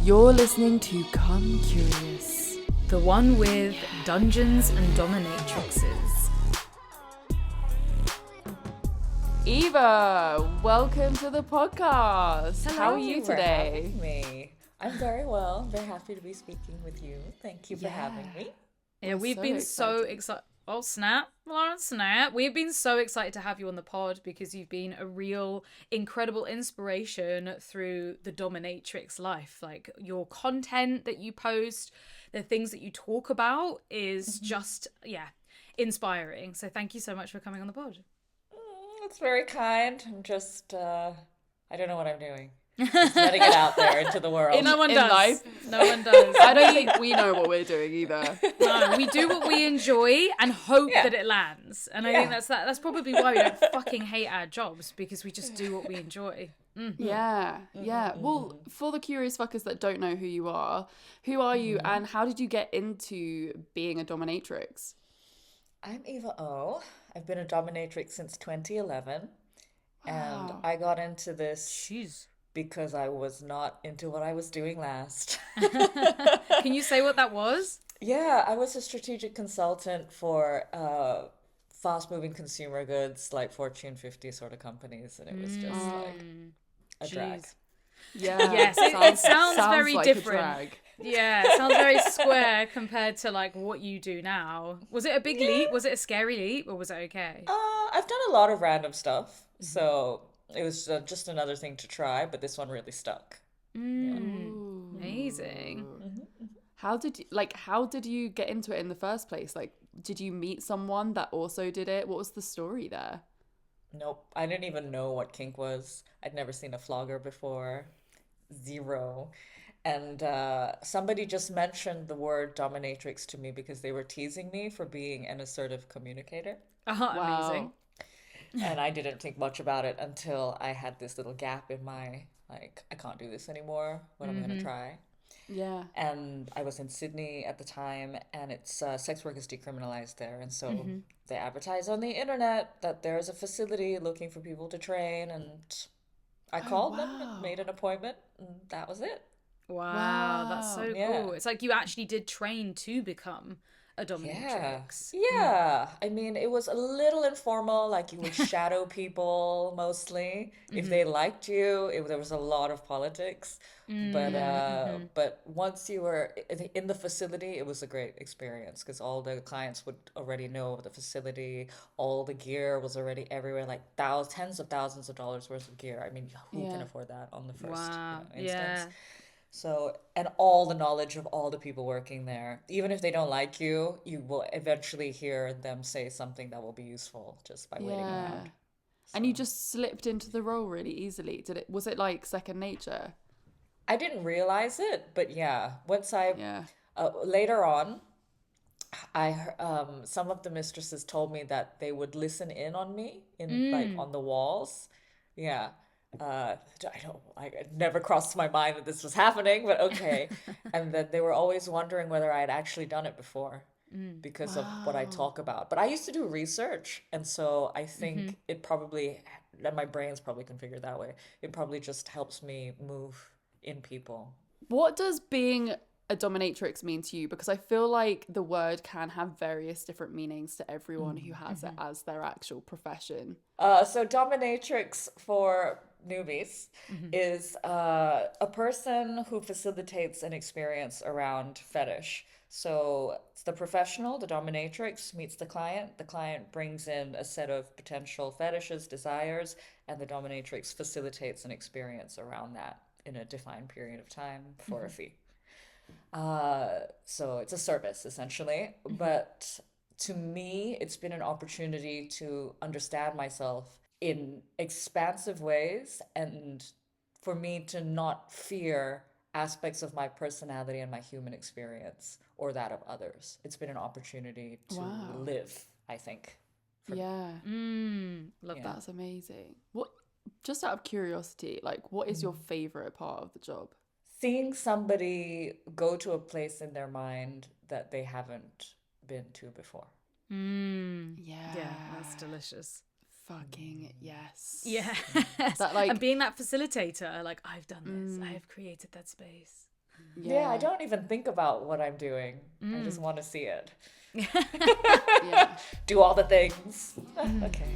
You're listening to Come Curious, the one with Dungeons and Dominatrixes. Eva, welcome to the podcast. Hello, how are you today? For having me. I'm very well. I'm very happy to be speaking with you. Thank you for having me. Yeah, we've been so excited. Oh, snap. Snap. We've been so excited to have you on the pod because you've been a real incredible inspiration through the dominatrix life. Like, your content that you post, the things that you talk about is just, inspiring. So thank you so much for coming on the pod. It's very kind. I'm just, I don't know what I'm doing. Just letting it out there into the world. No one in does. life. No one does. I don't think we know what we're doing either. No, we do what we enjoy and hope that it lands. And I think that's probably why we don't fucking hate our jobs, because we just do what we enjoy. Mm-hmm. Yeah. Well, for the curious fuckers that don't know who you are you and how did you get into being a dominatrix? I'm Eva O. I've been a dominatrix since 2011. And I got into this because I was not into what I was doing last. Can you say what that was? Yeah, I was a strategic consultant for fast-moving consumer goods, like Fortune 50 sort of companies, and it was just like a drag. Yeah. Yes, it sounds very like different. A drag. Yeah, it sounds very square compared to like what you do now. Was it a big leap? Was it a scary leap, or was it okay? I've done a lot of random stuff, so it was just another thing to try, but this one really stuck. Amazing. How did you get into it in the first place? Like, did you meet someone that also did it? What was the story there? Nope, I didn't even know what kink was. I'd never seen a flogger before. Zero. And somebody just mentioned the word dominatrix to me because they were teasing me for being an assertive communicator. Amazing. And I didn't think much about it until I had this little gap in my, like, I can't do this anymore. What am I going to try? Yeah. And I was in Sydney at the time, and it's sex work is decriminalized there. And so they advertise on the internet that there's a facility looking for people to train. And I called them and made an appointment, and that was it. Wow, that's so cool. It's like you actually did train to become a dominatrix. Yeah. I mean, it was a little informal, like you would shadow people mostly. If they liked you, there was a lot of politics. But once you were in the facility, it was a great experience because all the clients would already know the facility. All the gear was already everywhere, like tens of thousands of dollars worth of gear. I mean, who can afford that on the first instance? Yeah. So, and all the knowledge of all the people working there, even if they don't like you, you will eventually hear them say something that will be useful just by waiting around. So. And you just slipped into the role really easily. Was it like second nature? I didn't realize it, but once later on, some of the mistresses told me that they would listen in on me like on the walls. Yeah. It never crossed my mind that this was happening, but okay. And that they were always wondering whether I had actually done it before because of what I talk about. But I used to do research, and so I think it probably, and my brain's probably configured that way, it probably just helps me move in people. What does being a dominatrix mean to you? Because I feel like the word can have various different meanings to everyone who has it as their actual profession. So dominatrix for newbies is a person who facilitates an experience around fetish. So it's the professional, the dominatrix, meets the client. The client brings in a set of potential fetishes, desires, and the dominatrix facilitates an experience around that in a defined period of time for a fee. So it's a service essentially, but to me, it's been an opportunity to understand myself in expansive ways and for me to not fear aspects of my personality and my human experience or that of others. It's been an opportunity to live, I think. Love that. That's amazing. Just out of curiosity, like, what is your favorite part of the job? Seeing somebody go to a place in their mind that they haven't been to before. Yeah, that's delicious. Fucking yes. Yeah. That, like, and being that facilitator, like, I've done this. I have created that space. Yeah, I don't even think about what I'm doing. I just want to see it. Yeah. Do all the things. Okay.